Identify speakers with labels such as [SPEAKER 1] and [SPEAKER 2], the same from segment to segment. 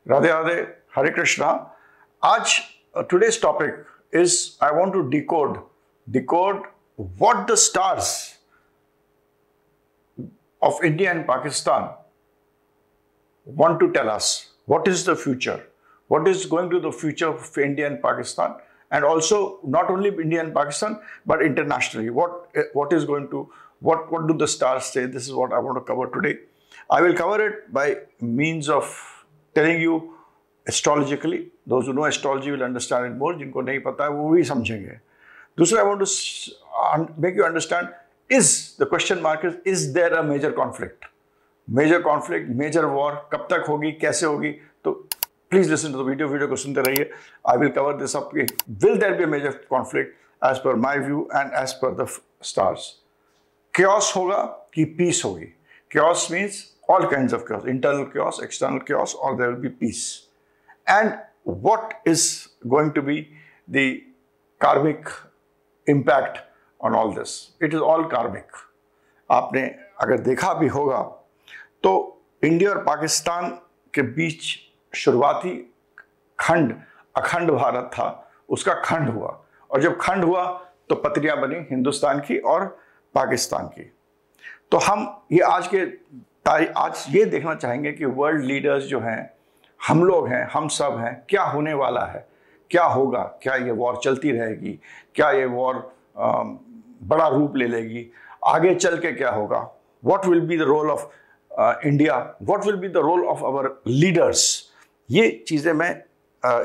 [SPEAKER 1] Radhe Radhe, Hare Krishna. Today's topic is I want to decode what the stars of India and Pakistan want to tell us. What is the future? What is going to the future of India and Pakistan? And also not only India and Pakistan, but internationally. What do the stars say? This is what I want to cover today. I will cover it by means of telling you astrologically. Those who know astrology will understand it more. जिनको नहीं पता है वो भी समझेंगे. दूसरा, I want to make you understand, the question mark is there a major conflict? Major conflict, major war, कब तक होगी, कैसे होगी? तो please listen to the video को सुनते रहिए. I will cover this up. Will there be a major conflict as per my view and as per the stars? Chaos होगा कि peace होगी? Chaos means all kinds of chaos, internal chaos, external chaos, or there will be peace. And what is going to be the karmic impact on all this? It is all karmic. आपने अगर देखा भी होगा तो India और पाकिस्तान के बीच शुरुआती खंड अखंड भारत था, उसका खंड हुआ, और जब खंड हुआ तो पत्रियां बनी हिंदुस्तान की और पाकिस्तान की. तो हम आज ये देखना चाहेंगे कि वर्ल्ड लीडर्स जो हैं, हम लोग हैं, हम सब हैं, क्या होने वाला है, क्या होगा, क्या ये वॉर चलती रहेगी, क्या ये वॉर बड़ा रूप ले लेगी, आगे चल के क्या होगा, what will be the role of India, what will be the role of our leaders. ये चीज़ें मैं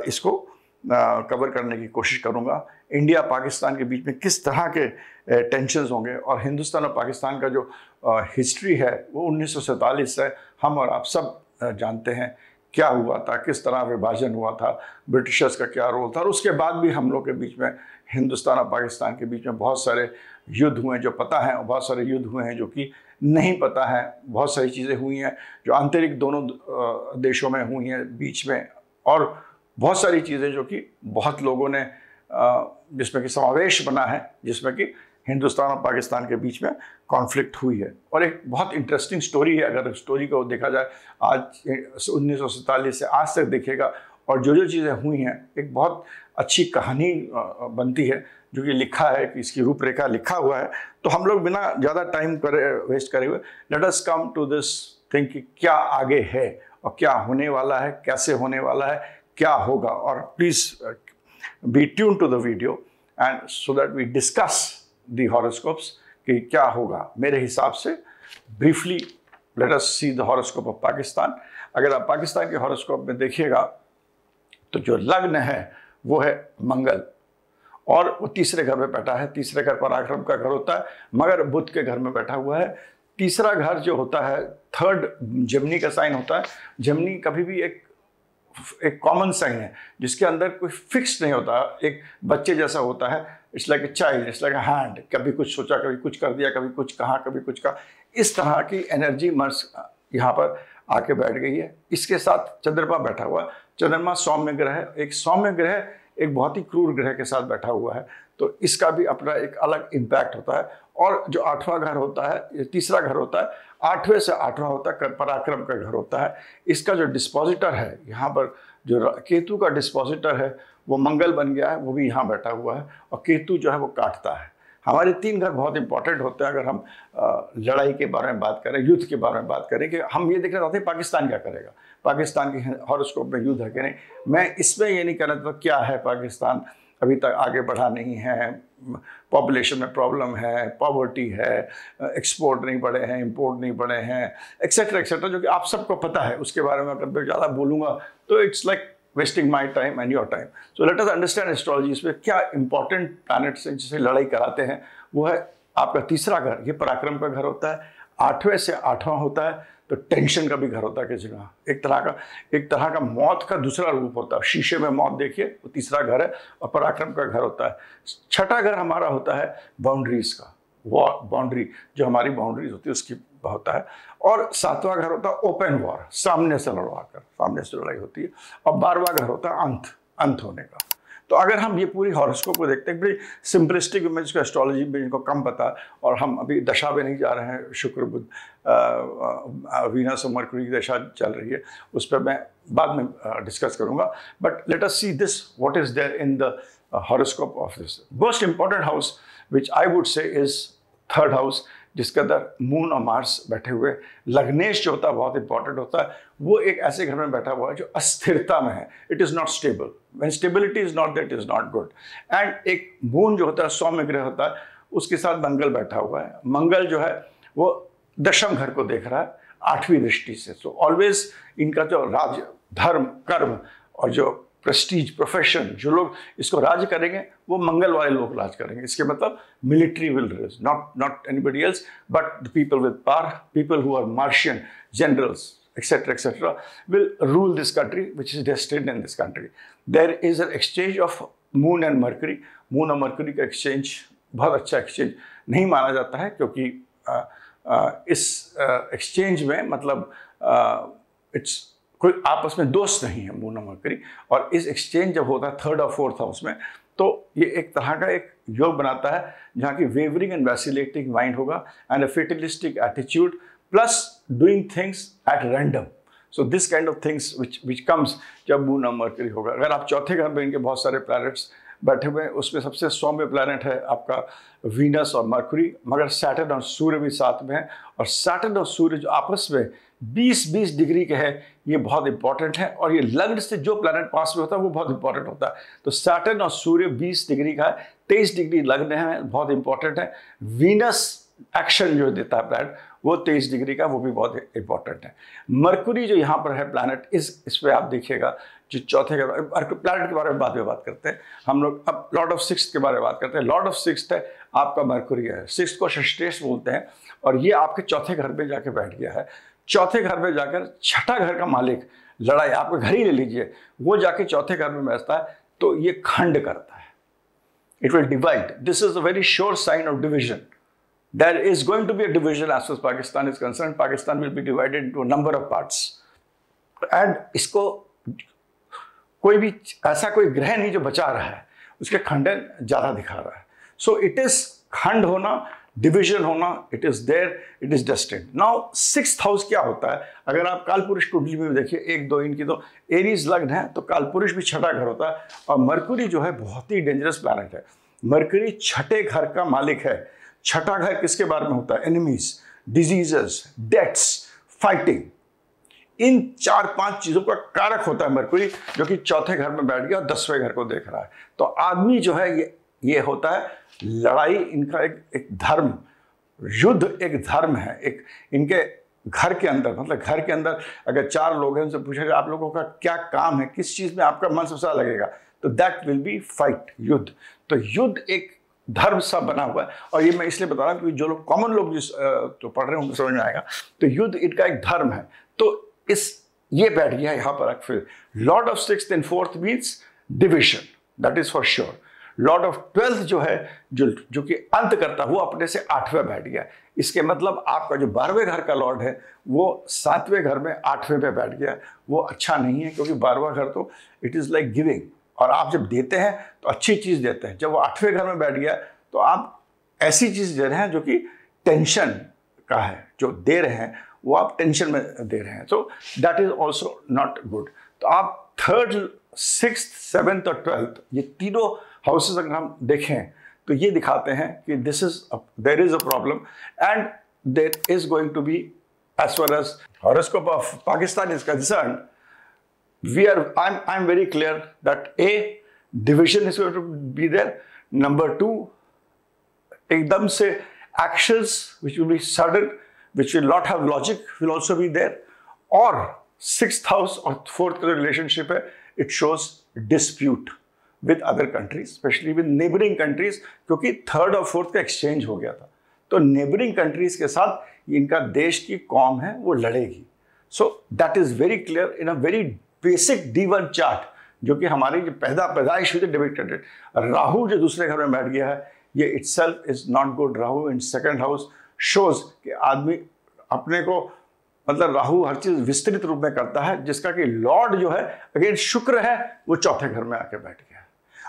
[SPEAKER 1] इसको कवर करने की कोशिश करूँगा. इंडिया पाकिस्तान के बीच में किस तरह के टेंशन्स होंगे, और हिंदुस्तान और पाकिस्तान का जो हिस्ट्री है वो 1947 से हम और आप सब जानते हैं क्या हुआ था, किस तरह विभाजन हुआ था, ब्रिटिशर्स का क्या रोल था, और उसके बाद भी हम लोग के बीच में, हिंदुस्तान और पाकिस्तान के बीच में बहुत सारे युद्ध हुए जो पता हैं, और बहुत सारे युद्ध हुए हैं जो कि नहीं पता है. बहुत सारी चीज़ें हुई हैं जो आंतरिक दोनों देशों में हुई हैं बीच में, और बहुत सारी चीज़ें जो कि बहुत लोगों ने जिसमें कि समावेश बना है, जिसमें कि हिंदुस्तान और पाकिस्तान के बीच में कॉन्फ्लिक्ट हुई है. और एक बहुत इंटरेस्टिंग स्टोरी है. अगर स्टोरी को देखा जाए आज 1947 से आज तक देखेगा, और जो चीज़ें हुई हैं, एक बहुत अच्छी कहानी बनती है जो कि लिखा है, कि इसकी रूपरेखा लिखा हुआ है. तो हम लोग बिना ज़्यादा टाइम वेस्ट करे हुए let us come to this thing कि क्या आगे है और क्या होने वाला है, कैसे होने वाला है, क्या होगा. और please be tune to the video and so that we discuss the horoscopes कि क्या होगा. मेरे हिसाब से briefly let us see the horoscope of Pakistan. अगर आप पाकिस्तान के हॉरोस्कोप में देखिएगा तो जो लग्न है वो है मंगल, और वो तीसरे घर में बैठा है. तीसरे घर पराक्रम का घर होता है, मगर बुध के घर में बैठा हुआ है. तीसरा घर जो होता है, थर्ड जेमिनी का साइन होता है. जेमिनी कभी भी एक कॉमन साइन है जिसके अंदर कोई फिक्स नहीं होता, एक बच्चे जैसा होता है. It's like a child, it's like a hand. कभी कुछ सोचा, कभी कुछ कर दिया, कभी कुछ कहा, कभी कुछ कहा. इस तरह की एनर्जी मर्स यहाँ पर आके बैठ गई है. इसके साथ चंद्रमा बैठा हुआ है. चंद्रमा सौम्य ग्रह है. एक सौम्य ग्रह एक बहुत ही क्रूर ग्रह के साथ बैठा हुआ है, तो इसका भी अपना एक अलग इम्पैक्ट होता है. और जो 8वां घर होता है, ये तीसरा घर होता है, 8वें से 8वां होता है, पराक्रम का घर होता है. इसका जो डिस्पोजिटर है, यहाँ पर जो केतु का डिस्पोजिटर है वो मंगल बन गया है, वो भी यहाँ बैठा हुआ है, और केतु जो है वो काटता है. हमारे 3 घर बहुत इंपॉर्टेंट होते हैं. अगर हम लड़ाई के बारे में बात करें, युद्ध के बारे में बात करें, कि हम ये देखना चाहते हैं पाकिस्तान क्या करेगा, पाकिस्तान के हॉरोस्कोप में युद्ध है कि नहीं. मैं इसमें ये नहीं कहना चाहता क्या है, पाकिस्तान अभी तक आगे बढ़ा नहीं है, पॉपुलेशन में प्रॉब्लम है, पॉवर्टी है, एक्सपोर्ट नहीं बढ़े हैं, इंपोर्ट नहीं बढ़े हैं, एक्सेट्रा एक्सेट्रा, जो कि आप सबको पता है. उसके बारे में अगर मैं ज़्यादा बोलूँगा तो it's like wasting my time and your time. So let us understand astrology. इसमें क्या इंपॉर्टेंट प्लैनेट्स हैं जिससे लड़ाई कराते हैं. वो है आपका तीसरा घर, ये पराक्रम का घर होता है. 8वें से 8वां होता है तो टेंशन का भी घर होता है किसी का. एक तरह का मौत का दूसरा रूप होता है. शीशे में मौत देखिए, वो तीसरा घर है, और पराक्रम का घर होता है. 6ठा घर हमारा होता है बाउंड्रीज का, वॉर, बाउंड्री, जो हमारी बाउंड्रीज होती है उसकी होता है. और 7वां घर होता है ओपन वॉर, सामने से लड़ाई होती है. और 12वां घर होता है अंत होने का. तो अगर हम ये पूरी हॉरोस्कोप को देखते हैं, बड़ी सिंपलिस्टिक में जिसको एस्ट्रोलॉजी में जिनको कम पता, और हम अभी दशा में नहीं जा रहे हैं, शुक्र बुध वीनस और मरकरी की दशा चल रही है, उस पर मैं बाद में डिस्कस करूंगा. But let us see this what is there in the horoscope of this. Most important house which I would say is third house, जिसके अंदर मून और मार्स बैठे हुए. लग्नेश जो होता है बहुत इंपॉर्टेंट होता है. वो एक ऐसे घर में बैठा हुआ है जो अस्थिरता में है. It is not stable. When stability is not there, it is not good. And एक मून जो होता है सौम्य ग्रह होता है, उसके साथ मंगल बैठा हुआ है. मंगल जो है वो दशम घर को देख रहा है 8वीं दृष्टि से. सो ऑलवेज इनका जो राज, धर्म, कर्म और जो प्रेस्टीज, प्रोफेशन, जो लोग इसको राज करेंगे वो मंगल वाले लोग राज करेंगे. इसके मतलब military will rule, not anybody else but the people with power, people who are Martian, generals etc will rule this country which is destined in this country. There is an exchange of moon and mercury. Moon और mercury का exchange बहुत अच्छा exchange नहीं माना जाता है, क्योंकि इस एक्सचेंज में मतलब इट्स कोई आपस में दोस्त नहीं है मून और मरकरी. और इस एक्सचेंज जब होता है थर्ड और फोर्थ हाउस में, तो ये एक तरह का एक योग बनाता है जहाँ की वेवरिंग एंड वैसिलेटिंग माइंड होगा and a fatalistic attitude plus doing things at random. So this kind of things which comes जब मून और मरकरी होगा. अगर आप चौथे घर में इनके बहुत सारे प्लैनेट्स बैठे हुए हैं, उसमें सबसे सौम्य प्लैनेट है आपका वीनस और मरकरी, मगर सैटर्न और सूर्य भी साथ में है. और सैटर्न और सूर्य जो आपस में 20-20 डिग्री के है, ये बहुत इंपॉर्टेंट है. और ये लग्न से जो प्लैनेट पास में होता है वो बहुत इंपॉर्टेंट होता है. तो सैटर्न और सूर्य 20 डिग्री का है, 23 डिग्री लग्न है, बहुत इंपॉर्टेंट है. वीनस एक्शन जो देता है प्लैनेट वो 23 डिग्री का, वो भी बहुत इंपॉर्टेंट है. मरकुरी जो यहाँ पर है प्लैनेट, इस पे आप देखिएगा जो चौथे के प्लैनेट के बारे में बाद में बात करते हैं हम लोग. अब लॉर्ड ऑफ सिक्स्थ के बारे में बात करते हैं. लॉर्ड ऑफ सिक्स्थ है आपका मरकुरी है. सिक्स्थ को षष्ठेश बोलते हैं, और ये आपके चौथे घर में जाके बैठ गया है. चौथे घर में जाकर छठा घर का मालिक, लड़ाई आपका घर ही ले लीजिए, वो जाके चौथे घर में बैठता है, तो ये खंड करता है. It will divide. This is a very sure sign of division. There is going to be a division as far as Pakistan is concerned. Pakistan will be divided into a number of parts. And इसको कोई भी ऐसा कोई ग्रह नहीं जो बचा रहा है, उसके खंडन ज़्यादा दिखा रहा है. So it is खंड होना, डिविजन होना, it is there, it is destined. Now sixth house क्या होता है? अगर आप कालपुरुष कुंडली में देखिए, 1-2 इनकी तो एरीज लग्न है, तो कालपुरुष भी छठा घर होता है. और मरकुरी जो है बहुत ही डेंजरस प्लैनेट है. मरकुरी छठे घर का मालिक है. छठा घर किसके बारे में होता है? Enemies, diseases, deaths, fighting. इन 4-5 चीजों का कारक होता है मरकुरी, जो कि चौथे घर में बैठ गया और 10वें घर को देख रहा है. तो आदमी जो है ये होता है लड़ाई. इनका एक धर्म, युद्ध एक धर्म है. एक इनके घर के अंदर, मतलब घर के अंदर अगर 4 लोग हैं, उनसे पूछेगा आप लोगों का क्या काम है, किस चीज में आपका मन सबसे लगेगा, तो दैट विल बी फाइट, युद्ध. तो युद्ध एक धर्म सा बना हुआ है. और ये मैं इसलिए बता रहा हूँ क्योंकि जो लोग कॉमन लोग जिस तो पढ़ रहे हैं उनको समझ में आएगा. तो युद्ध इनका एक धर्म है. तो ये बैठ गया यहाँ पर. फिर Lord of sixth and fourth means division, that is for sure. Lord of twelfth जो है, जो कि अंत करता, वो अपने से 8वें बैठ गया. इसके मतलब आपका जो 12वें घर का लॉर्ड है वो 7वें घर में 8वें पे बैठ गया. वो अच्छा नहीं है, क्योंकि 12वां घर तो इट इज लाइक गिविंग, और आप जब देते हैं तो अच्छी चीज देते हैं. जब वो 8वें घर में बैठ गया तो आप ऐसी चीज दे रहे हैं जो कि टेंशन का है. जो दे रहे हैं वो आप टेंशन में दे रहे हैं. So that is also not good. तो आप थर्ड, सिक्स्थ, सेवेंथ और ट्वेल्थ, ये तीनों हाउसेस अगर हम देखें तो ये दिखाते हैं कि there is a problem and there is going to be, as far as horoscope of Pakistan is concerned, I'm very clear that A, division is going to be there. Number 2, एकदम से actions which will be sudden, which will not have logic, will also be there. और 6th house और 4th का जो relationship है, it shows dispute with other countries, especially with neighboring countries, क्योंकि 3rd और 4th का exchange हो गया था. तो neighboring countries के साथ इनका देश की कौम है वो लड़ेगी. So that is very clear in a very basic D1 chart, जो कि हमारी जो पैदाइश हुई थी डिविडेंड. राहु जो दूसरे घर में बैठ गया है, ये itself is not good. Rahu in second house shows कि आदमी अपने को, मतलब राहु हर चीज विस्तृत रूप में करता है, जिसका कि लॉर्ड जो है अगेन शुक्र है, वो चौथे घर में आके बैठ गया.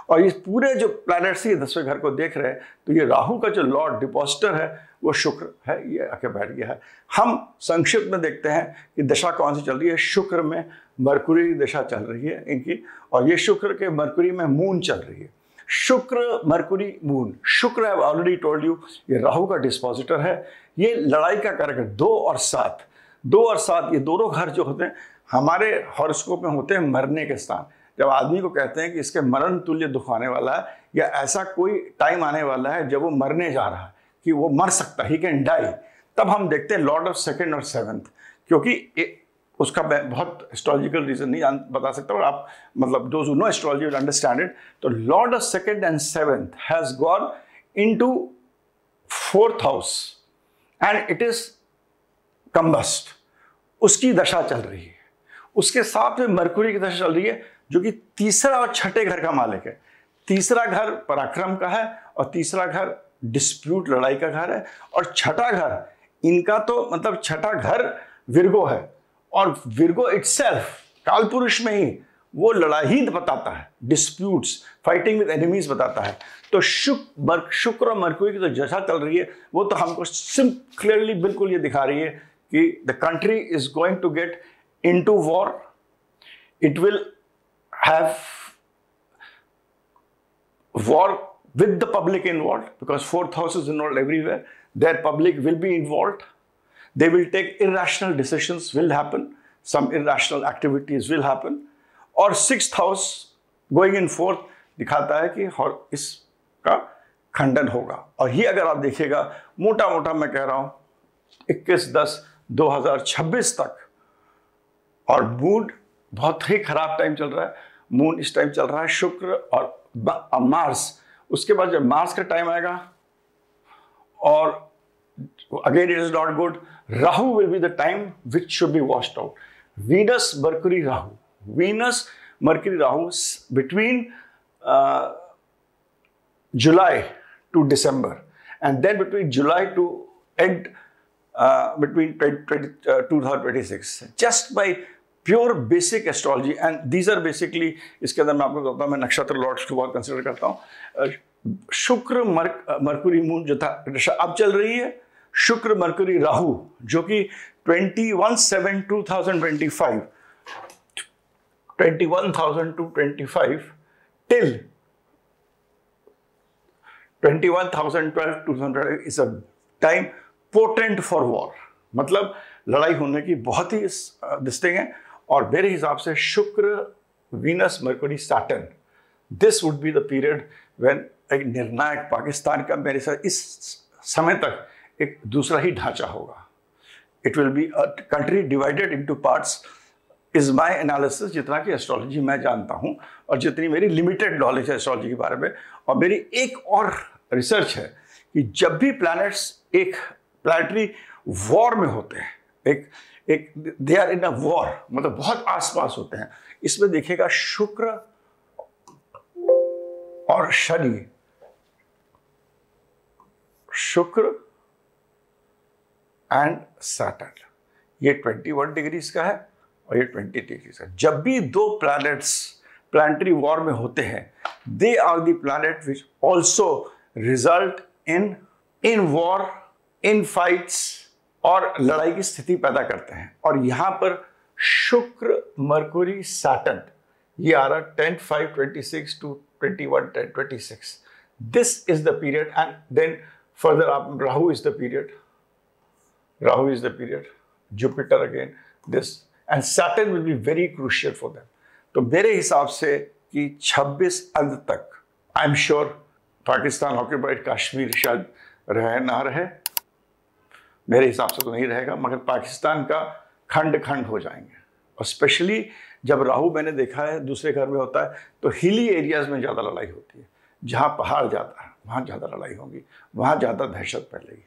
[SPEAKER 1] और ये पूरे जो प्लैनेट्स ही 10वें घर को देख रहे हैं, तो ये राहु का जो लॉर्ड डिपॉजिटर है वो शुक्र है, ये आके बैठ गया है। हम संक्षिप्त में देखते हैं कि दशा कौन सी चल रही है। शुक्र में मरकुरी की दशा चल रही है इनकी, और ये शुक्र के मरकुरी में मून चल रही है। शुक्र मरकुरी मून, शुक्र आई ऑलरेडी टोल्ड यू ये राहु का डिस्पोजिटर है। ये लड़ाई का कारक है। 2 और 7, 2 और 7 ये दोनों घर जो होते हैं हमारे हॉरोस्कोप में होते हैं मरने के स्थान। जब आदमी को कहते हैं कि इसके मरण तुल्य दुख आने वाला है, या ऐसा कोई टाइम आने वाला है जब वो मरने जा रहा है, कि वो मर सकता है, ही कैन डाई, तब हम देखते हैं लॉर्ड ऑफ 2nd और 7th। क्योंकि उसका मैं बहुत एस्ट्रोलॉजिकल रीजन नहीं बता सकता, और आप मतलब those who know astrology will understand it. तो lord of 2nd and 7th has gone into 4th house and it is combust, उसकी दशा चल रही है। उसके साथ में मरकुरी की दशा चल रही है, जो कि तीसरा और छठे घर का मालिक है। तीसरा घर पराक्रम का है, और तीसरा घर डिस्प्यूट लड़ाई का घर है, और छठा घर इनका तो मतलब छठा घर विर्गो है, और विर्गो इटसेल्फ कालपुरुष में ही वो लड़ाई ही बताता है, डिस्प्यूट्स, फाइटिंग विद एनिमीज बताता है। तो शुक्र और मरकुरी की जो दशा चल रही है वो तो हमको क्लियरली बिल्कुल ये दिखा रही है कि the country is going to get into war. It will have war with the public involved, because 4th house is involved everywhere. Their public will be involved. They will take irrational decisions, will happen. Some irrational activities will happen. और 6th house going in 4th दिखाता है कि इसका खंडन होगा। और ये अगर आप देखिएगा मोटा मोटा मैं कह रहा हूँ 21/10/2026 तक, और मून बहुत ही खराब टाइम चल रहा है। मून इस टाइम चल रहा है शुक्र और मार्स। उसके बाद जब मार्स का टाइम आएगा, और again it is not good, Rahu will be the time which should be washed out. Venus Mercury Rahu, Venus Mercury Rahu between July to December, and then between July to end between 2026, just by pure basic astrology, and these are basically, इसके अंदर मैं आपको बताता हूँ, मैं नक्षत्र Lord's को बहुत कंसिडर करता हूँ। शुक्र मरकुरी मून जो था दशा अब चल रही है, शुक्र मरकुरी राहु जो कि 21/7/2025 till 21/12/2025 is a time potent for war, मतलब लड़ाई होने की बहुत ही डिस्टिंग है। और मेरे हिसाब से शुक्र Venus Mercury Saturn, this would be the period when एक निर्णायक पाकिस्तान का मेरे साथ इस समय तक एक दूसरा ही ढांचा होगा। It will be a country divided into parts, is my analysis, जितना कि एस्ट्रोलॉजी मैं जानता हूं और जितनी मेरी लिमिटेड नॉलेज है एस्ट्रोलॉजी के बारे में। और मेरी एक और रिसर्च है कि जब भी प्लैनेट्स एक प्लैनेटरी वॉर में होते हैं, एक दे आर इन अ वॉर, मतलब बहुत आसपास होते हैं, इसमें देखिएगा शुक्र और शनि, शुक्र एंड सैटर्न, ये 21 डिग्रीज का है और ये 20 डिग्रीज का। जब भी दो प्लैनेट्स प्लैनेटरी वॉर में होते हैं, they are the planet which also result in war, in fights, और लड़ाई की स्थिति पैदा करते हैं। और यहां पर शुक्र मरकुरी सैटर्न ये आ रहा 10/5/26 to 21/10/26। This is the period, and then further आप Rahu is the period, Rahu is the period, Jupiter again this, and Saturn will be very crucial for them. तो मेरे हिसाब से कि 26 अंत तक I am sure Pakistan occupied Kashmir शायद रहे ना रहे, मेरे हिसाब से तो नहीं रहेगा, मगर पाकिस्तान का खंड खंड हो जाएंगे। और स्पेशली जब राहु मैंने देखा है दूसरे घर में होता है तो हिली एरियाज में ज़्यादा लड़ाई होती है, जहाँ पहाड़ ज़्यादा है वहाँ ज़्यादा लड़ाई होगी, वहाँ ज़्यादा दहशत फैलेगी।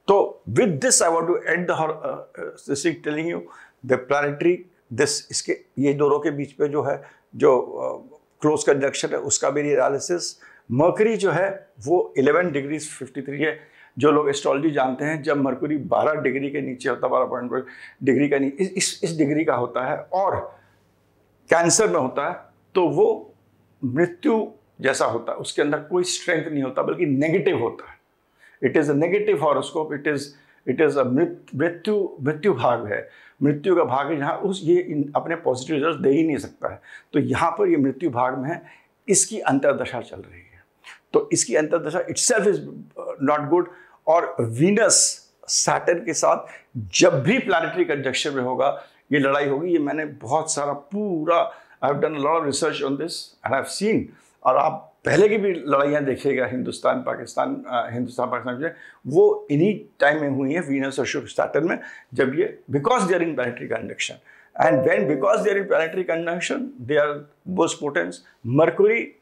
[SPEAKER 1] तो with this I want to end the telling you the planetary this, इसके ये दोनों के बीच पे जो है जो क्लोज कंजंक्शन है उसका मेरी एनालिसिस। मरकरी जो है वो 11 डिग्री 53 है। जो लोग एस्ट्रोलॉजी जानते हैं, जब मरकुरी 12 डिग्री के नीचे होता है, 12.1 डिग्री का नीचे इस डिग्री का होता है और कैंसर में होता है, तो वो मृत्यु जैसा होता है उसके अंदर कोई स्ट्रेंथ नहीं होता, बल्कि नेगेटिव होता है। It is a negative horoscope. It is अ मृत्यु भाग है, मृत्यु का भाग है जहाँ अपने पॉजिटिव रिजल्ट दे ही नहीं सकता है। तो यहाँ पर ये मृत्यु भाग में है, इसकी अंतर्दशा चल रही है। तो इसकी अंतर्दशा इटसेल्फ इज नॉट गुड। और वीनस सैटर्न के साथ जब भी प्लैनेटरी कंजंक्शन में होगा ये लड़ाई होगी। ये मैंने बहुत सारा पूरा I have done a lot of research on this and I have seen. और आप पहले की भी लड़ाइयाँ देखिएगा हिंदुस्तान पाकिस्तान में, वो इन्हीं टाइम में हुई है, वीनस और शुक्र सैटर्न में, जब ये because they are in planetary conjunction and when because they are in planetary conjunction they are most potence. Mercury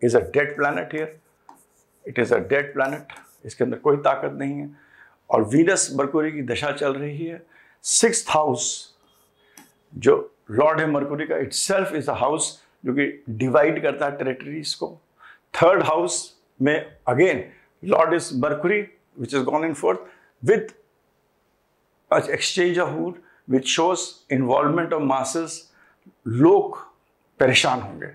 [SPEAKER 1] is a dead planet here. It is a dead planet. इसके अंदर कोई ताकत नहीं है। और वीनस मरकुरी की दशा चल रही है। 6th हाउस जो लॉर्ड है मरकुरी का, इटसेल्फ इज अ हाउस जो कि डिवाइड करता है टेरिटरीज को। 3rd हाउस में again Lord is Mercury which is gone in 4th with exchange of would which shows involvement of masses. लोग परेशान होंगे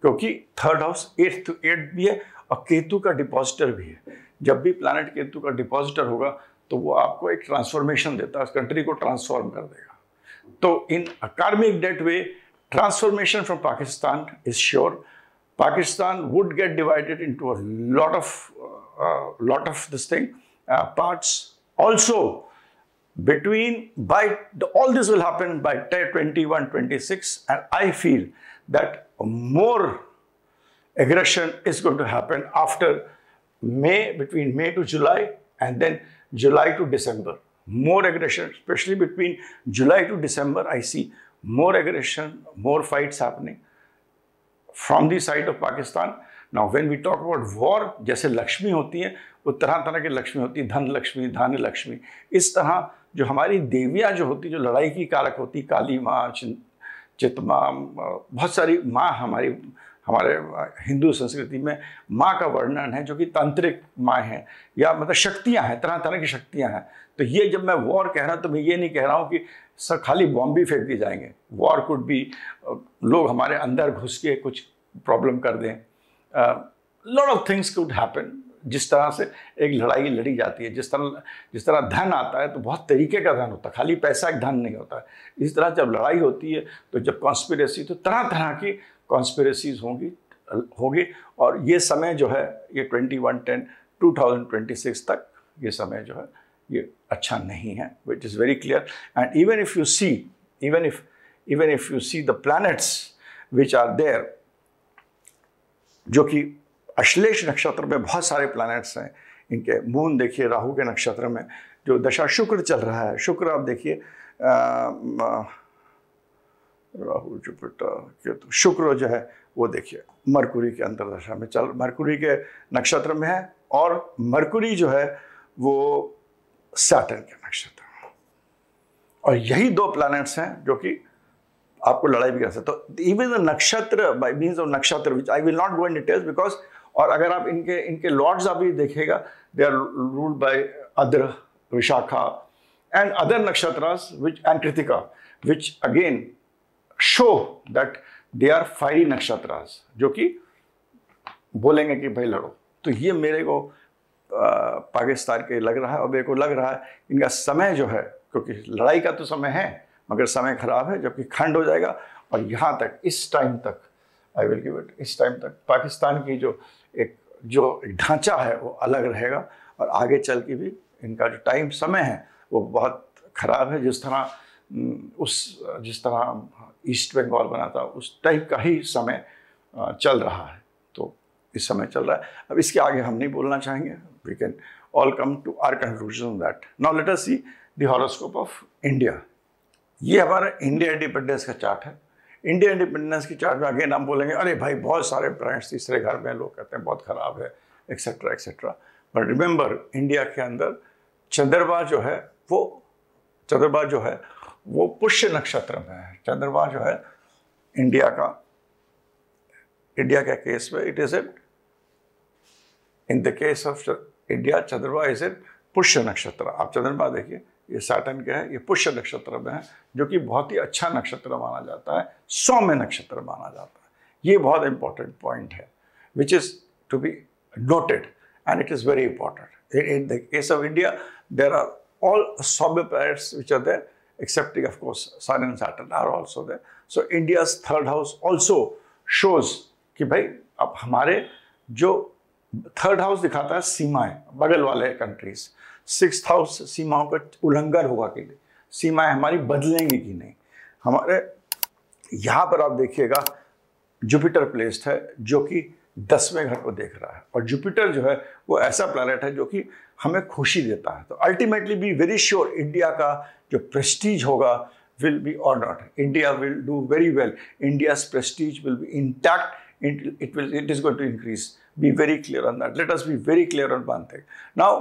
[SPEAKER 1] क्योंकि 3rd हाउस 8th भी है और केतु का डिपॉजिटर भी है। जब भी प्लैनेट केतु का डिपॉजिटर होगा तो वो आपको एक ट्रांसफॉर्मेशन देता है, उस कंट्री को ट्रांसफॉर्म कर देगा। तो in a karmic debt way transformation from Pakistan is sure. Pakistan would get divided into a lot of this thing parts. Also, all this will happen by 21-26, and I feel that more aggression is going to happen after May, between May to July, and then July to December. More aggression, especially between July to December, I see more aggression, more fights happening from the side of Pakistan. Now, when we talk about war, जैसे लक्ष्मी होती है वो तरह तरह की लक्ष्मी होती है, धन लक्ष्मी, धान्य लक्ष्मी। इस तरह जो हमारी देवियाँ जो होती, जो लड़ाई की कारक होती, काली माँ, चितमा, बहुत सारी माँ हमारे हिंदू संस्कृति में माँ का वर्णन है जो कि तांत्रिक माँ हैं या मतलब शक्तियाँ हैं, तरह तरह की शक्तियाँ हैं। तो ये जब मैं वॉर कह रहा हूँ तो मैं ये नहीं कह रहा हूँ कि सर खाली बॉम्ब भी फेंक दिए जाएंगे। वॉर कुड भी लोग हमारे अंदर घुस के कुछ प्रॉब्लम कर दें। Lot of things could happen. जिस तरह से एक लड़ाई लड़ी जाती है, जिस तरह धन आता है तो बहुत तरीके का धन होता है, खाली पैसा एक धन नहीं होता है। इस तरह जब लड़ाई होती है तो जब कॉन्स्पिरेसी, तो तरह तरह की कॉन्स्पिरेसीज होगी। और ये समय जो है ये 21-10-2026 तक ये समय जो है ये अच्छा नहीं है, which is very clear. And even if you see the planets which are there, जो कि अश्लेष नक्षत्र में बहुत सारे प्लैनेट्स हैं। इनके मून देखिए, राहु के नक्षत्र में जो दशा शुक्र चल रहा है, शुक्र आप देखिए, राहु जुपिटर केतु, शुक्र जो है वो देखिए मरकुरी के अंतर्दशा में मरकुरी के नक्षत्र में है, और मरकुरी जो है वो सैटर्न के नक्षत्र में। और यही दो प्लैनेट्स हैं जो कि आपको लड़ाई भी कर सकते। तो even the nakshatra by means of nakshatra which I will not go in details because, और अगर आप इनके लॉर्ड्स आप भी देखिएगा, they are ruled by Ardra, Vishakha and other nakshatras which and Krittika, which again show that they are fiery nakshatras जो कि बोलेंगे कि भाई लड़ो। तो ये मेरे को पाकिस्तान के लग रहा है, और मेरे को लग रहा है इनका समय जो है, क्योंकि लड़ाई का तो समय है मगर समय खराब है, जबकि खंड हो जाएगा। और यहाँ तक इस टाइम तक आई विल गिव इट, इस टाइम तक पाकिस्तान की जो एक ढांचा है वो अलग रहेगा, और आगे चल के भी इनका जो टाइम समय है वो बहुत खराब है। जिस तरह ईस्ट बंगाल बना था उस टाइप का ही समय चल रहा है। तो इस समय चल रहा है। अब इसके आगे हम नहीं बोलना चाहेंगे। We can all come to our conclusion on that. Now let us see the horoscope of India. ये हमारा इंडिया इंडिपेंडेंस का चार्ट है। इंडिया इंडिपेंडेंस की चार्ट में अगेन हम बोलेंगे अरे भाई बहुत सारे प्लैनेट्स तीसरे घर में, लोग कहते हैं बहुत खराब है, etcetera etcetera. But remember, India के अंदर चंद्रमा जो है वो पुष्य नक्षत्र में है। चंद्रमा जो है इंडिया के केस में it is in the case of India, चंद्रमा इज इन पुष्य नक्षत्र। आप चंद्रमा देखिए, ये सैटर्न क्या है, ये पुष्य नक्षत्र में है, जो कि बहुत ही अच्छा नक्षत्र माना जाता है, सौम्य नक्षत्र माना जाता है। ये बहुत इंपॉर्टेंट पॉइंट है which is to be noted and it is very important. In the case of India there are all solar planets which are there, excepting of course Sun and Saturn are also there. So India's third house also shows कि भाई अब हमारे जो third house दिखाता है सीमाएं, बगल वाले कंट्रीज, सिक्स्थ हाउस सीमाओं का उल्लंघन होगा कि नहीं, सीमाएं हमारी बदलेंगी कि नहीं। हमारे यहाँ पर आप देखिएगा जुपिटर प्लेस्ड है जो कि 10वें घर को देख रहा है, और जुपिटर जो है वो ऐसा प्लैनेट है जो कि हमें खुशी देता है। तो ultimately be very sure India का जो प्रेस्टीज होगा will be honoured, India will do very well, India's Prestige will be intact, it is going to increase. Be very clear on that. Let us be very clear on one thing. Now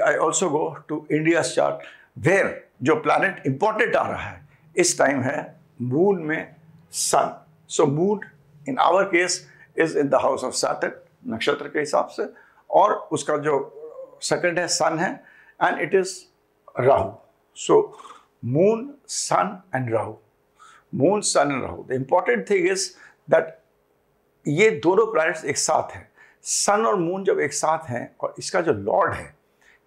[SPEAKER 1] I also go to India's chart where जो planet important आ रहा है इस time है moon में सन। So moon in our case is in the house of Saturn नक्षत्र के हिसाब से, और उसका जो सेकंड है सन है and it is Rahu. So Moon Sun and Rahu, Moon Sun and Rahu. The important thing is that ये दोनों प्लैनेट्स एक साथ हैं। सन और मून जब एक साथ हैं और इसका जो लॉर्ड है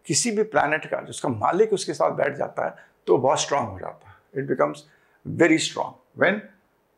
[SPEAKER 1] किसी भी प्लैनेट का, जिसका मालिक उसके साथ बैठ जाता है तो बहुत स्ट्रांग हो जाता है, it becomes very strong when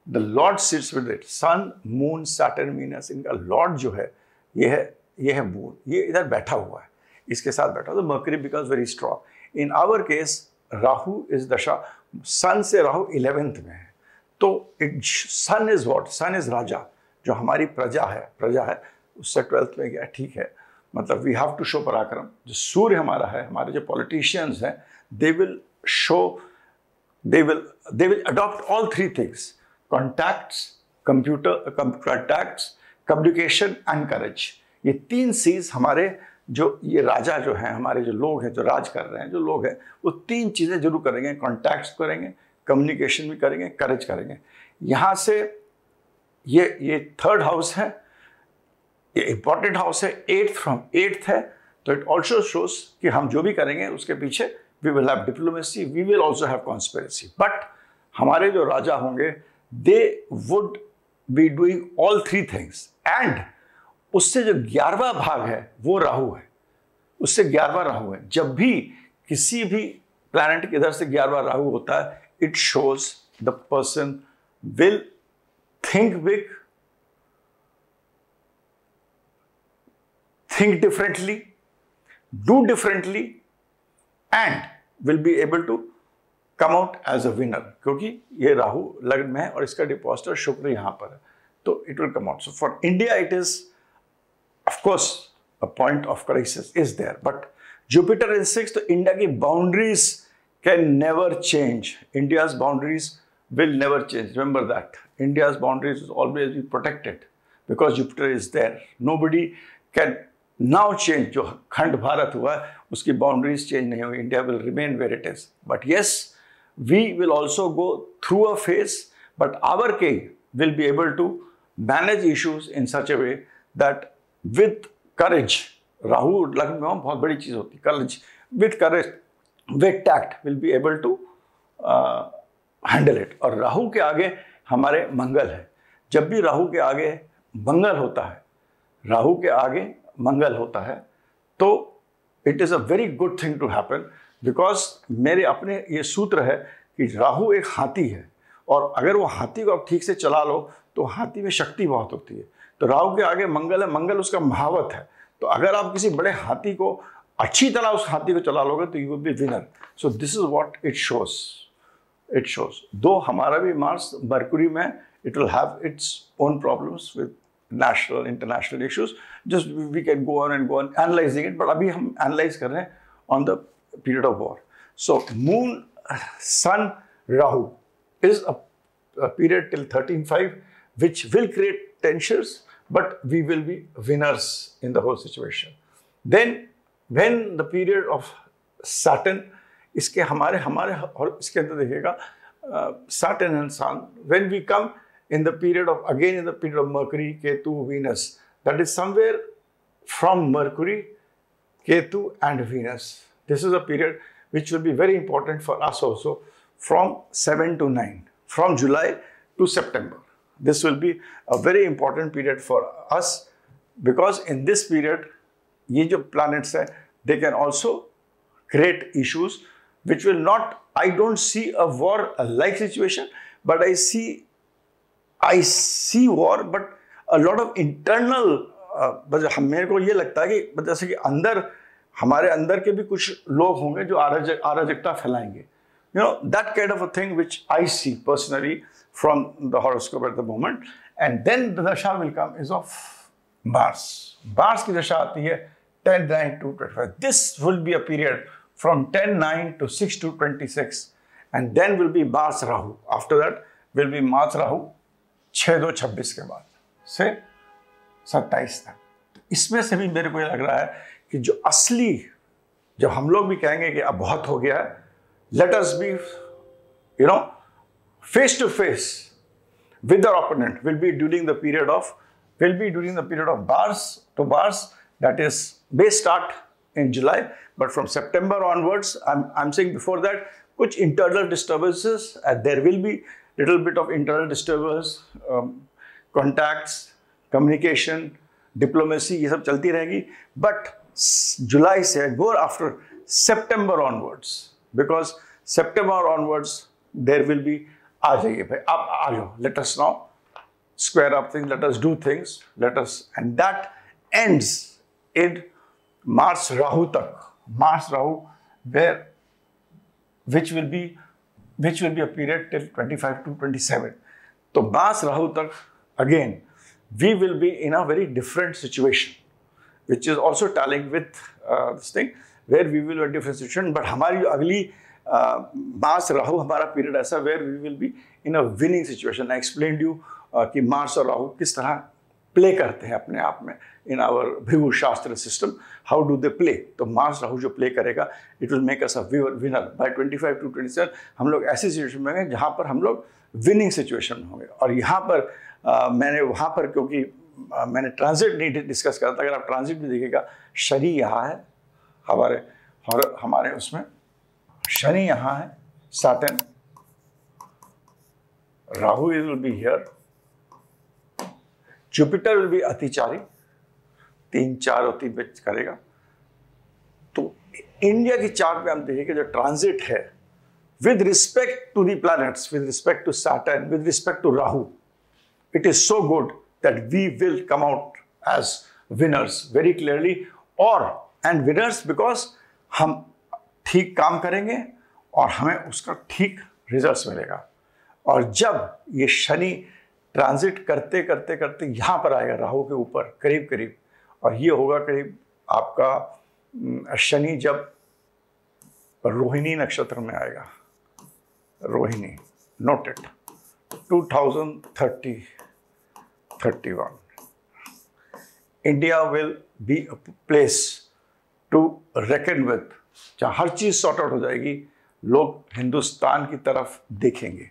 [SPEAKER 1] the lord sits with it. Sun Moon Saturn Venus, इनका लॉर्ड जो है ये है मून, ये इधर बैठा हुआ है, इसके साथ बैठा, तो Mercury becomes very strong. In our case Rahu is dasha, Sun से राहु 11th में है, तो Sun is what, Sun is raja, जो हमारी प्रजा है उससे 12th में गया, ठीक है, मतलब वी हैव टू शो पराक्रम। जो सूर्य हमारा है, हमारे जो पॉलिटिशियंस हैं, they will show, they will adopt all three things, contacts, contacts, communication and courage. ये तीन चीज हमारे जो ये राजा जो हैं, हमारे जो लोग हैं, जो राज कर रहे हैं, जो लोग हैं, वो तीन चीज़ें जरूर करेंगे, कॉन्टैक्ट्स करेंगे, कम्युनिकेशन भी करेंगे, करेज करेंगे। यहाँ से ये थर्ड हाउस है, ये इंपॉर्टेंट हाउस है, 8th है, तो इट ऑल्सो शोज कि हम जो भी करेंगे उसके पीछे we will have diplomacy, we will also have conspiracy. But हमारे जो राजा होंगे they would be doing all three things, and उससे जो 11वां भाग है वो राहु है, उससे 11वां राहु है। जब भी किसी भी प्लैनेट के इधर से 11वां राहु होता है, it shows the person will think big, think differently, do differently, and will be able to come out as a winner, क्योंकि ये राहु लग्न में है और इसका डिपॉजिटर शुक्र यहाँ पर है, तो it will come out. So for India it is of course a point of crisis is there, but Jupiter in 6th, तो इंडिया की boundaries can never change. India's boundaries will never change. Remember that. India's boundaries will always be protected because Jupiter is there. Nobody can now change. जो खंड भारत हुआ है उसकी boundaries change नहीं होगी. India will remain where it is. But yes, we will also go through a phase, but our king will be able to manage issues in such a way that with courage, Rahu लग्न में बहुत बड़ी चीज होती है, courage, with courage, with tact will be able to handle it. और राहु के आगे हमारे मंगल है। जब भी राहु के आगे मंगल होता है, राहु के आगे मंगल होता है, तो it is a very good thing to happen, because मेरे अपने ये सूत्र है कि राहु एक हाथी है, और अगर वो हाथी को आप ठीक से चला लो तो हाथी में शक्ति बहुत होती है। तो राहु के आगे मंगल है, मंगल उसका महावत है, तो अगर आप किसी बड़े हाथी को अच्छी तरह उस हाथी को चला लोगे तो you will be winner. So this is what it shows. It shows though हमारा भी मार्स मरकुरी में, it will have its own problems with national international issues, just we can go on analysing it, but अभी हम analyse कर रहे हैं on the period of war. So Moon Sun Rahu is a period till 13/5 which will create tensions, but we will be winners in the whole situation. Then when the period of Saturn, इसके हमारे और इसके अंदर देखिएगा Saturn and Sun, when we come in the period of, again in the period of Mercury, Ketu, Venus, that is somewhere from Mercury, Ketu and Venus. This is a period which will be very important for us also from 7 to 9, from July to September. This will be a very important period for us because in this period, ये जो planets हैं, they can also create issues which will not, I don't see a war-like situation, but I see war, but a lot of internal, मेरे को ये लगता है कि जैसे कि अंदर हमारे अंदर के भी कुछ लोग होंगे जो अराजकता फैलाएंगे. You know, that kind of a thing which I see personally from the horoscope at the moment. And then the dasha will come is of Mars. Mars की दशा आती है 10-9 to 25. This will be a period from 10-9 to 6 to 26. And then will be Mars Rahu. After that will be Mars Rahu 6-2-26 के बाद से 27 तक. इसमें से भी मेरे को ये लग रहा है कि जो असली, जब हम लोग भी कहेंगे कि अब बहुत हो गया है, let us be, you know, face to face with our opponent will be during the period of Mars to Mars, that is may start in July, but from September onwards, I'm saying before that, कुछ internal disturbances, there will be little bit of internal disturbance, contacts, communication, diplomacy, ये सब चलती रहेगी. But July से go after September onwards, because September onwards there will be, आ जाइए भाई, आप आ जाओ, let us now square up things, let us do things, and that ends in Mars Rahu tak. Mars Rahu, which will be a period till 25 to 27. So Mars Rahu tak, again, we will be in a very different situation, which is also tallying with this thing, where we will be in a different situation. But हमारी अगली Mars Rahu हमारा period ऐसा where we will be in a winning situation. I explained you कि Mars और राहु किस तरह play करते हैं अपने आप में in our Bhrigu Shastra system. How do they play? तो Mars Rahu जो play करेगा, it will make us a winner. By 25 to 27 हम लोग ऐसी situation में होंगे जहाँ पर हम लोग winning situation में होंगे. और यहाँ पर मैंने वहाँ पर, क्योंकि मैंने ट्रांजिट नहीं डिस्कस करा था, अगर आप ट्रांजिट भी देखिएगा, शनि यहाँ है हमारे उसमें, शनि यहाँ है, Saturn, Rahu will be here, Jupiter will be atichari, 3-4 और 3 पे करेगा. तो इंडिया की चार्ट में हम देखेंगे जो ट्रांजिट है with respect to the planets, with respect to Saturn, with respect to Rahu, it is so good that we will come out as winners very clearly, and winners because हम ठीक काम करेंगे और हमें उसका ठीक रिजल्ट्स मिलेगा. और जब ये शनि ट्रांजिट करते करते करते यहाँ पर आएगा राहु के ऊपर करीब, और ये होगा करीब आपका शनि जब रोहिणी नक्षत्र में आएगा, Rohini, noted, 2031. India will be a place to reckon with, जहाँ हर चीज़ सॉर्ट आउट हो जाएगी, लोग हिंदुस्तान की तरफ देखेंगे.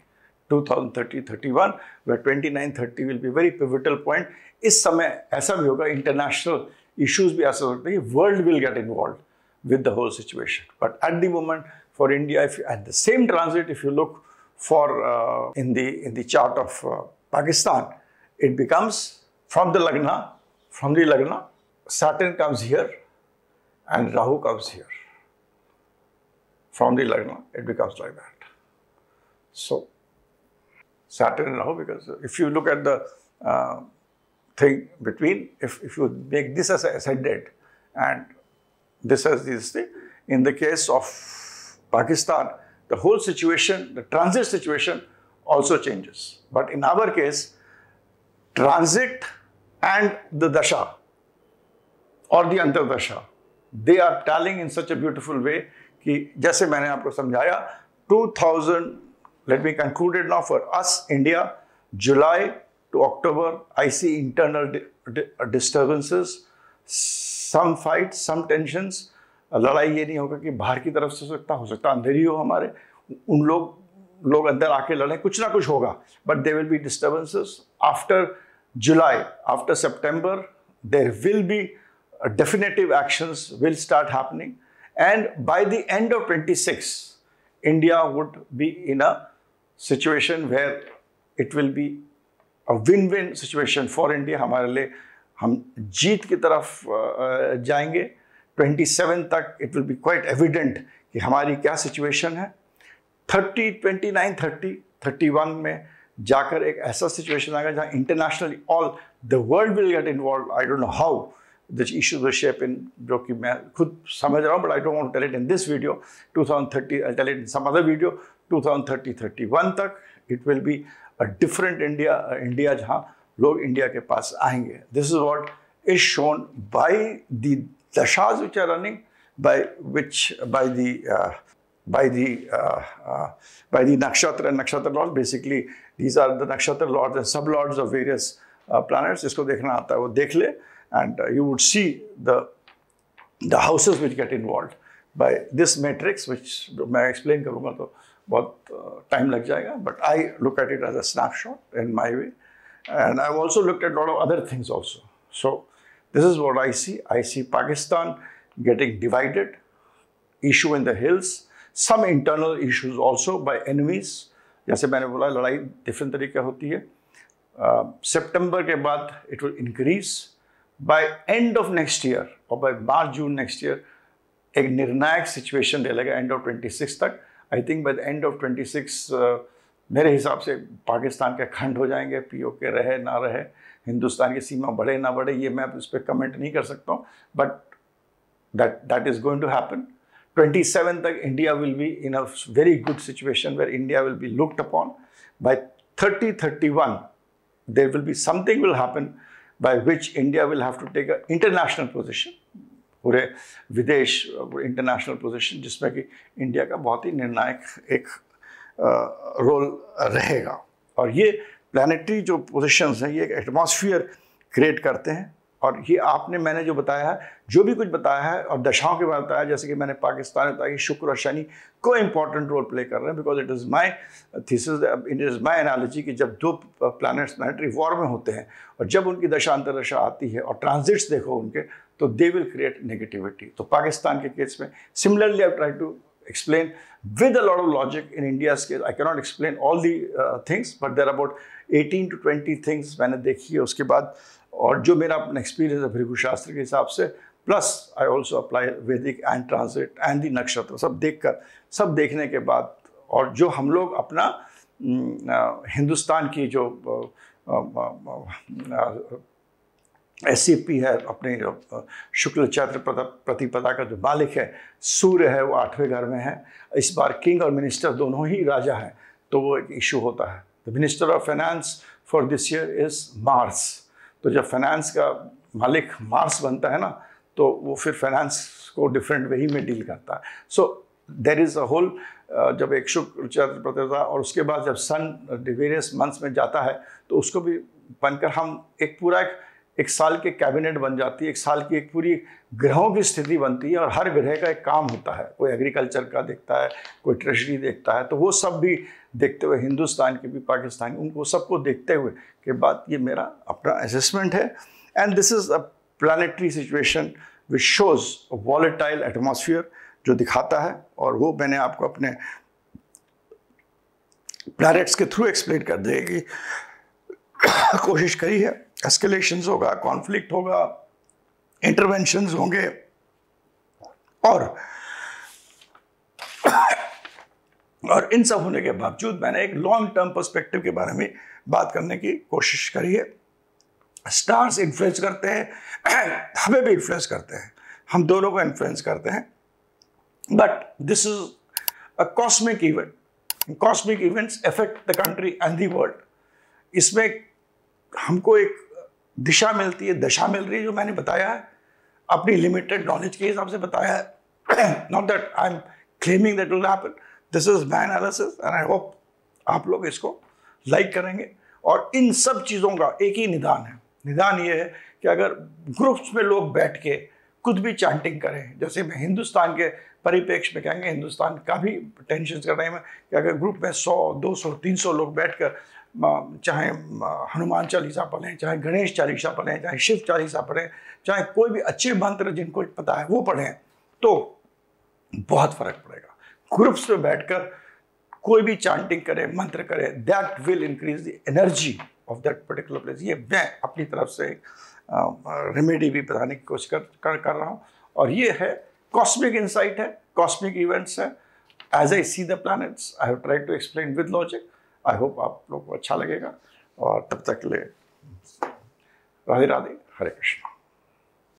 [SPEAKER 1] 2030-31 where 29-30 will be very pivotal point. इस समय ऐसा भी होगा, इंटरनेशनल इश्यूज भी ऐसा होते हैं, world will get involved with the whole situation. But at the moment for India, if at the same transit, if you look for in the chart of Pakistan, it becomes from the Lagna, Saturn comes here and Rahu comes here. From the Lagna, it becomes like that. So Saturn and Rahu, because if you look at the thing between, if you make this as a ascendant and this as this thing, in the case of Pakistan, the whole situation, the transit situation also changes. But in our case, transit and the dasha or the antardasha, they are tallying in such a beautiful way कि जैसे मैंने आपको समझाया, 2000, let me conclude it now for us, India, July to October, I see internal disturbances, some fights, some tensions. लड़ाई ये नहीं होगा कि बाहर की तरफ से हो सकता अंदर ही हो हमारे, उन लोग अंदर आके लड़े, कुछ ना कुछ होगा. But there will be disturbances after July, after September. There will be definitive actions will start happening, And by the end of 26, India would be in a situation where it will be a win-win situation for India. हमारे लिए हम जीत की तरफ जाएंगे। 27 तक it will be quite evident कि हमारी क्या situation है। 30, 29, 30, 31 में जाकर एक ऐसा situation आएगा जहाँ internationally all the world will get involved. I don't know how the issues will shape in, जो कि मैं खुद समझ रहा हूँ, but I don't want to tell it in this video. 2030, I'll tell it in some other video. 2030, 31 तक it will be a different India, India जहाँ लोग इंडिया के पास आएंगे. This is what is shown by the dashas which are running, by the nakshatra and nakshatra lords. Basically, these are the nakshatra lords and sub lords of various planets. इसको देखना आता है वो देख ले, and you would see the houses which get involved by this matrix, which मैं explain करूँगा तो बहुत time लग जाएगा. But I look at it as a snapshot in my way, and I've also looked at a lot of other things also. So this is what I see. I see Pakistan getting divided, issue in the hills, some internal issues also by enemies. जैसे मैंने बोला लड़ाई different तरीके होती है. सितंबर के बाद it will increase. By end of next year or by March, June next year, एक निर्णायक situation रहेगा end of 26 तक. I think by the end of 26 मेरे हिसाब से पाकिस्तान के खंड हो जाएंगे. POK रहे ना रहे, हिंदुस्तान की सीमा बढ़े ना बढ़े, ये मैं उस पर कमेंट नहीं कर सकता हूँ. But that is going to happen. 27 तक India will be in a very good situation where India will be looked upon. By 30, 31, there will be something will happen by which India will have to take an international position, पूरे विदेश international position, जिसमें कि India का बहुत ही निर्णायक एक role रहेगा. और ये प्लानिटरी जो पोजिशंस हैं ये एक एटमॉस्फेयर क्रिएट करते हैं. और ये आपने मैंने जो बताया है, जो भी कुछ बताया है और दशाओं के बारे में बताया, जैसे कि मैंने पाकिस्तान में बताया कि शुक्र और शनि को इम्पॉर्टेंट रोल प्ले कर रहे हैं. Because it is my thesis, it is my analogy कि जब दो प्लैनेट्स प्लानिटरी वॉर में होते हैं और जब उनकी दशा अंतर्दशा आती है और ट्रांजिट्स देखो उनके, तो दे विल क्रिएट नेगेटिविटी. तो पाकिस्तान के केस में similarly I try to explain with a lot of logic. In India's case, I cannot explain all the things, but there are about 18 to 20 things मैंने देखी है उसके बाद. और जो मेरा अपना एक्सपीरियंस है भृगु शास्त्र के हिसाब से, प्लस आई ऑल्सो अप्लाई वैदिक एंड ट्रांजिट एंड दी नक्षत्र, सब देखने के बाद, और जो हम लोग अपना हिंदुस्तान की जो SCP है, अपने जो शुक्ल चैत्र प्रतिपदा का जो मालिक है सूर्य है, वो 8वें घर में है. इस बार किंग और मिनिस्टर दोनों ही राजा हैं, तो वो एक इशू होता है. The minister of finance for this year is Mars. तो जब फाइनेंस का मालिक मार्स बनता है ना, तो वो फिर फाइनेंस को डिफरेंट वे में डील करता है. सो देर इज़ अ होल, जब एक शुक्र चैत्र प्रतिपदा और उसके बाद जब सन वेरियस मंथ्स में जाता है, तो उसको भी बनकर हम एक पूरा एक साल के कैबिनेट बन जाती है, एक साल की एक पूरी ग्रहों की स्थिति बनती है, और हर ग्रह का एक काम होता है. कोई एग्रीकल्चर का देखता है, कोई ट्रेजरी देखता है, तो वो सब भी देखते हुए, हिंदुस्तान के भी पाकिस्तान के, उनको सबको देखते हुए के बाद ये मेरा अपना असेसमेंट है. And this is a planetary situation which shows a volatile atmosphere, जो दिखाता है, और वो मैंने आपको अपने प्लैनेट्स के थ्रू एक्सप्लेन कर देगी. कोशिश करी है. एस्केलेशंस होगा, कॉन्फ्लिक्ट होगा, इंटरवेंशंस होंगे, और इन सब होने के बावजूद मैंने एक लॉन्ग टर्म पर्सपेक्टिव के बारे में बात करने की कोशिश करी है. स्टार्स इन्फ्लुएंस करते हैं, हमें भी इन्फ्लुएंस करते हैं, हम दोनों को इन्फ्लुएंस करते हैं. But this is a cosmic event. Cosmic events affect the country and the world. इसमें हमको एक दिशा मिलती है, दशा मिल रही है, जो मैंने बताया है, अपनी लिमिटेड नॉलेज के हिसाब से बताया है. Not that I am claiming that will happen. This is my analysis and I hope आप लोग इसको लाइक करेंगे. और इन सब चीज़ों का एक ही निदान है. निदान ये है कि अगर ग्रुप्स में लोग बैठ के कुछ भी चैंटिंग करें, जैसे मैं हिंदुस्तान के परिप्रेक्ष्य में कहेंगे, हिंदुस्तान का भी टेंशन कर रहे हैं कि अगर ग्रुप में 100, 200, 300 लोग बैठकर चाहे हनुमान चालीसा पढ़ें, चाहे गणेश चालीसा पढ़ें, चाहे शिव चालीसा पढ़ें, चाहे कोई भी अच्छे मंत्र जिनको पता है वो पढ़ें, तो बहुत फर्क पड़ेगा। ग्रुप्स में बैठकर कोई भी चांटिंग करे, मंत्र करे, that will increase the energy of that particular place. ये मैं अपनी तरफ से रेमेडी भी बताने की कोशिश कर रहा हूँ। और ये है कॉस्मिक इंसाइट है, कॉस्मिक इवेंट्स है। As I see the planets, I have tried to explain with logic. I hope आप लोग को अच्छा लगेगा। और तब तक के लिए राधे राधे, हरे कृष्णा।